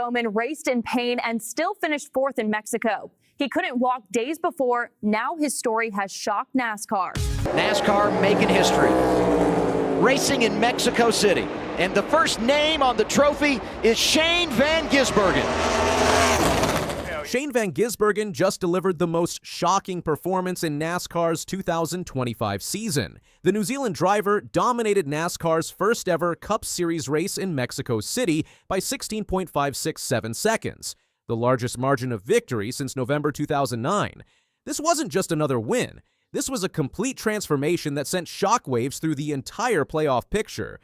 Bowman raced in pain and still finished fourth in Mexico. He couldn't walk days before. Now his story has shocked NASCAR. NASCAR making history. Racing in Mexico City. And the first name on the trophy is Shane Van Gisbergen. Shane Van Gisbergen just delivered the most shocking performance in NASCAR's 2025 season. The New Zealand driver dominated NASCAR's first ever Cup Series race in Mexico City by 16.567 seconds, the largest margin of victory since November 2009. This wasn't just another win. This was a complete transformation that sent shockwaves through the entire playoff picture.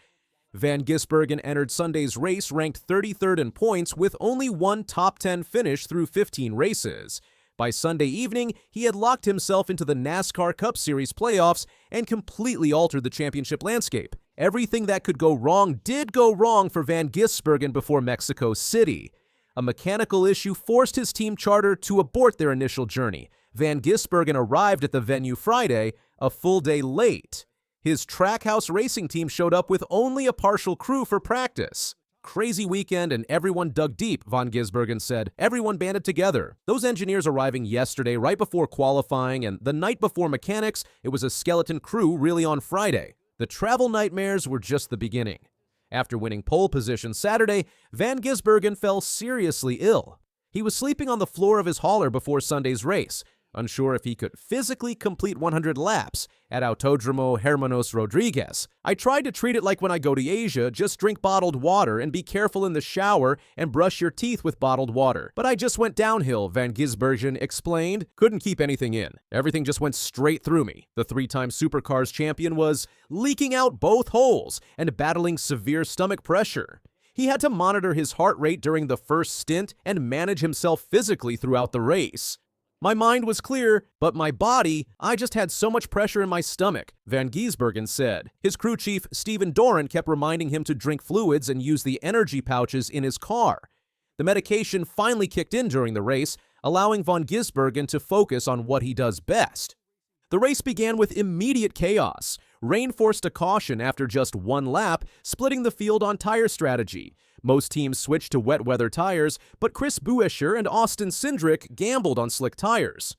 Van Gisbergen entered Sunday's race ranked 33rd in points with only one top 10 finish through 15 races. By Sunday evening, he had locked himself into the NASCAR Cup Series playoffs and completely altered the championship landscape. Everything that could go wrong did go wrong for Van Gisbergen before Mexico City. A mechanical issue forced his team charter to abort their initial journey. Van Gisbergen arrived at the venue Friday, a full day late. His Trackhouse racing team showed up with only a partial crew for practice. Crazy weekend and everyone dug deep, Van Gisbergen said. Everyone banded together. Those engineers arriving yesterday right before qualifying and the night before mechanics, it was a skeleton crew really on Friday. The travel nightmares were just the beginning. After winning pole position Saturday, Van Gisbergen fell seriously ill. He was sleeping on the floor of his hauler before Sunday's race, unsure if he could physically complete 100 laps at Autódromo Hermanos Rodriguez. I tried to treat it like when I go to Asia, just drink bottled water and be careful in the shower and brush your teeth with bottled water. But I just went downhill, Van Gisbergen explained. Couldn't keep anything in. Everything just went straight through me. The three-time Supercars champion was leaking out both holes and battling severe stomach pressure. He had to monitor his heart rate during the first stint and manage himself physically throughout the race. My mind was clear, but my body, I just had so much pressure in my stomach, Van Gisbergen said. His crew chief, Stephen Doran, kept reminding him to drink fluids and use the energy pouches in his car. The medication finally kicked in during the race, allowing Van Gisbergen to focus on what he does best. The race began with immediate chaos. Rain forced a caution after just one lap, splitting the field on tire strategy. Most teams switched to wet weather tires, but Chris Buescher and Austin Cindric gambled on slick tires.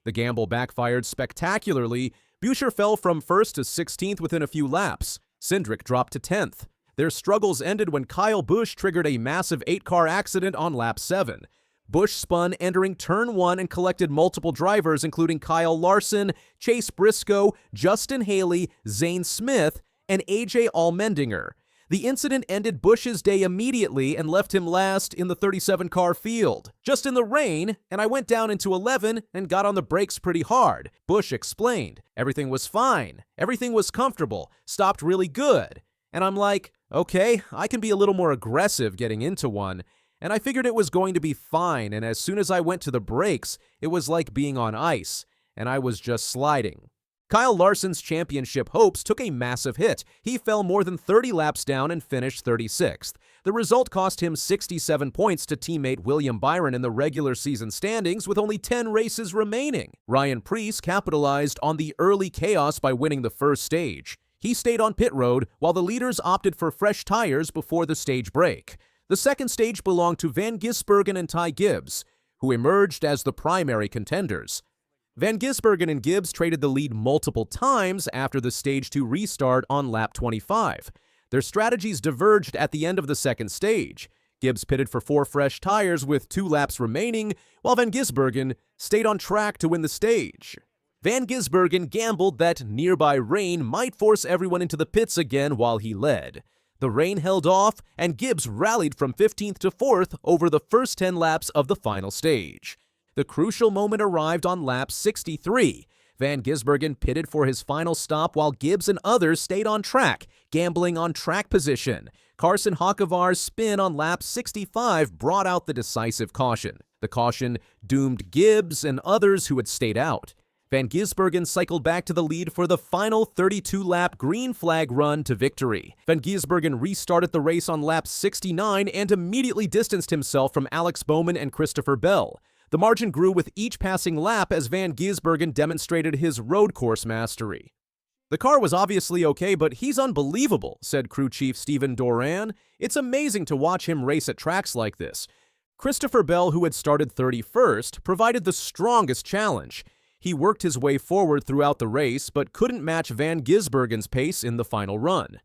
The gamble backfired spectacularly. Buescher fell from 1st to 16th within a few laps. Cindric dropped to 10th. Their struggles ended when Kyle Busch triggered a massive 8-car accident on lap 7. Busch spun entering turn 1 and collected multiple drivers including Kyle Larson, Chase Briscoe, Justin Haley, Zane Smith, and AJ Allmendinger. The incident ended Busch's day immediately and left him last in the 37-car field. Just in the rain, and I went down into 11 and got on the brakes pretty hard, Busch explained. Everything was fine. Everything was comfortable. Stopped really good. And I'm like, okay, I can be a little more aggressive getting into one. And I figured it was going to be fine, and as soon as I went to the brakes, it was like being on ice, and I was just sliding. Kyle Larson's championship hopes took a massive hit. He fell more than 30 laps down and finished 36th. The result cost him 67 points to teammate William Byron in the regular season standings with only 10 races remaining. Ryan Preece capitalized on the early chaos by winning the first stage. He stayed on pit road while the leaders opted for fresh tires before the stage break. The second stage belonged to Van Gisbergen and Ty Gibbs, who emerged as the primary contenders. Van Gisbergen and Gibbs traded the lead multiple times after the Stage 2 restart on lap 25. Their strategies diverged at the end of the second stage. Gibbs pitted for 4 fresh tires with 2 laps remaining, while Van Gisbergen stayed on track to win the stage. Van Gisbergen gambled that nearby rain might force everyone into the pits again while he led. The rain held off, and Gibbs rallied from 15th to 4th over the first 10 laps of the final stage. The crucial moment arrived on lap 63. Van Gisbergen pitted for his final stop while Gibbs and others stayed on track, gambling on track position. Carson Hocevar's spin on lap 65 brought out the decisive caution. The caution doomed Gibbs and others who had stayed out. Van Gisbergen cycled back to the lead for the final 32-lap green flag run to victory. Van Gisbergen restarted the race on lap 69 and immediately distanced himself from Alex Bowman and Christopher Bell. The margin grew with each passing lap as Van Gisbergen demonstrated his road course mastery. The car was obviously okay, but he's unbelievable, said crew chief Stephen Doran. It's amazing to watch him race at tracks like this. Christopher Bell, who had started 31st, provided the strongest challenge. He worked his way forward throughout the race, but couldn't match Van Gisbergen's pace in the final run.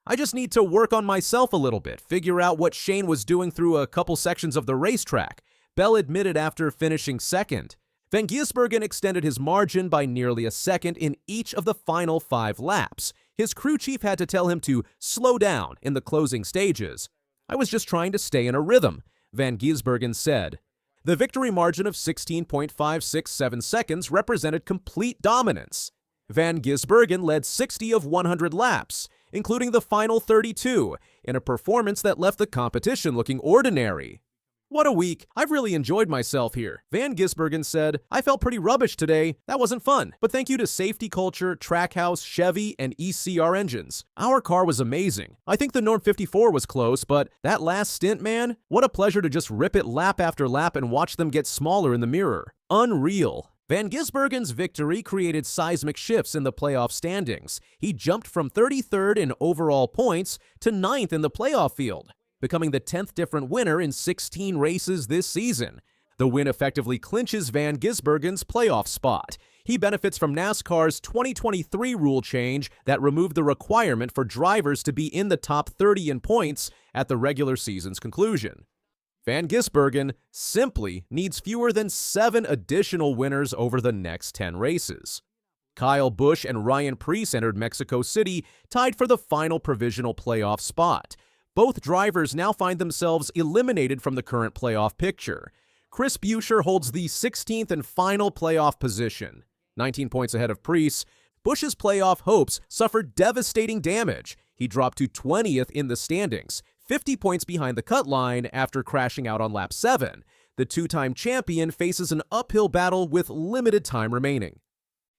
I just need to work on myself a little bit, figure out what Shane was doing through a couple sections of the racetrack, Bell admitted after finishing second. Van Gisbergen extended his margin by nearly a second in each of the final 5 laps. His crew chief had to tell him to slow down in the closing stages. "I was just trying to stay in a rhythm," Van Gisbergen said. The victory margin of 16.567 seconds represented complete dominance. Van Gisbergen led 60 of 100 laps, including the final 32, in a performance that left the competition looking ordinary. "What a week. I've really enjoyed myself here," Van Gisbergen said. "I felt pretty rubbish today. That wasn't fun. But thank you to safety culture, Trackhouse, Chevy, and ECR engines. Our car was amazing. I think the Norm 54 was close, but that last stint, man, what a pleasure to just rip it lap after lap and watch them get smaller in the mirror. Unreal." Van Gisbergen's victory created seismic shifts in the playoff standings. He jumped from 33rd in overall points to 9th in the playoff field, becoming the 10th different winner in 16 races this season. The win effectively clinches Van Gisbergen's playoff spot. He benefits from NASCAR's 2023 rule change that removed the requirement for drivers to be in the top 30 in points at the regular season's conclusion. Van Gisbergen simply needs fewer than 7 additional winners over the next 10 races. Kyle Busch and Ryan Preece entered Mexico City, tied for the final provisional playoff spot. Both drivers now find themselves eliminated from the current playoff picture. Chris Buescher holds the 16th and final playoff position, 19 points ahead of Preece. Busch's playoff hopes suffered devastating damage. He dropped to 20th in the standings, 50 points behind the cut line after crashing out on lap 7. The two-time champion faces an uphill battle with limited time remaining.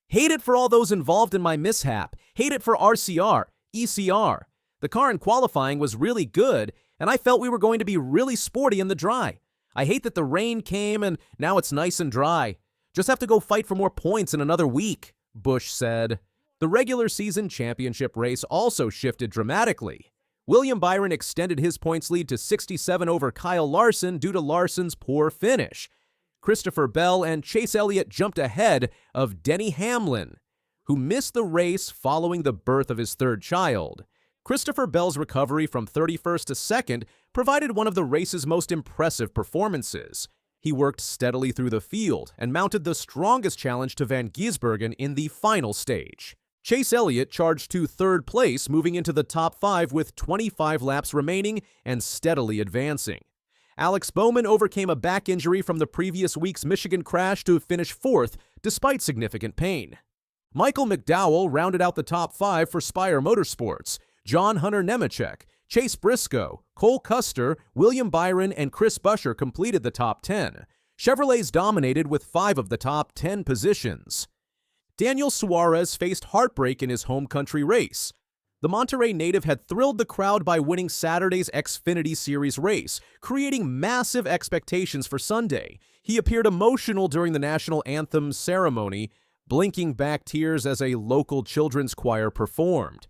"Hate it for all those involved in my mishap. Hate it for RCR, ECR. The car in qualifying was really good, and I felt we were going to be really sporty in the dry. I hate that the rain came and now it's nice and dry. Just have to go fight for more points in another week," Busch said. The regular season championship race also shifted dramatically. William Byron extended his points lead to 67 over Kyle Larson due to Larson's poor finish. Christopher Bell and Chase Elliott jumped ahead of Denny Hamlin, who missed the race following the birth of his 3rd child. Christopher Bell's recovery from 31st to 2nd provided one of the race's most impressive performances. He worked steadily through the field and mounted the strongest challenge to Van Gisbergen in the final stage. Chase Elliott charged to 3rd place, moving into the top 5 with 25 laps remaining and steadily advancing. Alex Bowman overcame a back injury from the previous week's Michigan crash to finish 4th despite significant pain. Michael McDowell rounded out the top 5 for Spire Motorsports. John Hunter Nemechek, Chase Briscoe, Cole Custer, William Byron, and Chris Buescher completed the top 10. Chevrolets dominated with 5 of the top 10 positions. Daniel Suarez faced heartbreak in his home country race. The Monterrey native had thrilled the crowd by winning Saturday's Xfinity Series race, creating massive expectations for Sunday. He appeared emotional during the national anthem ceremony, blinking back tears as a local children's choir performed.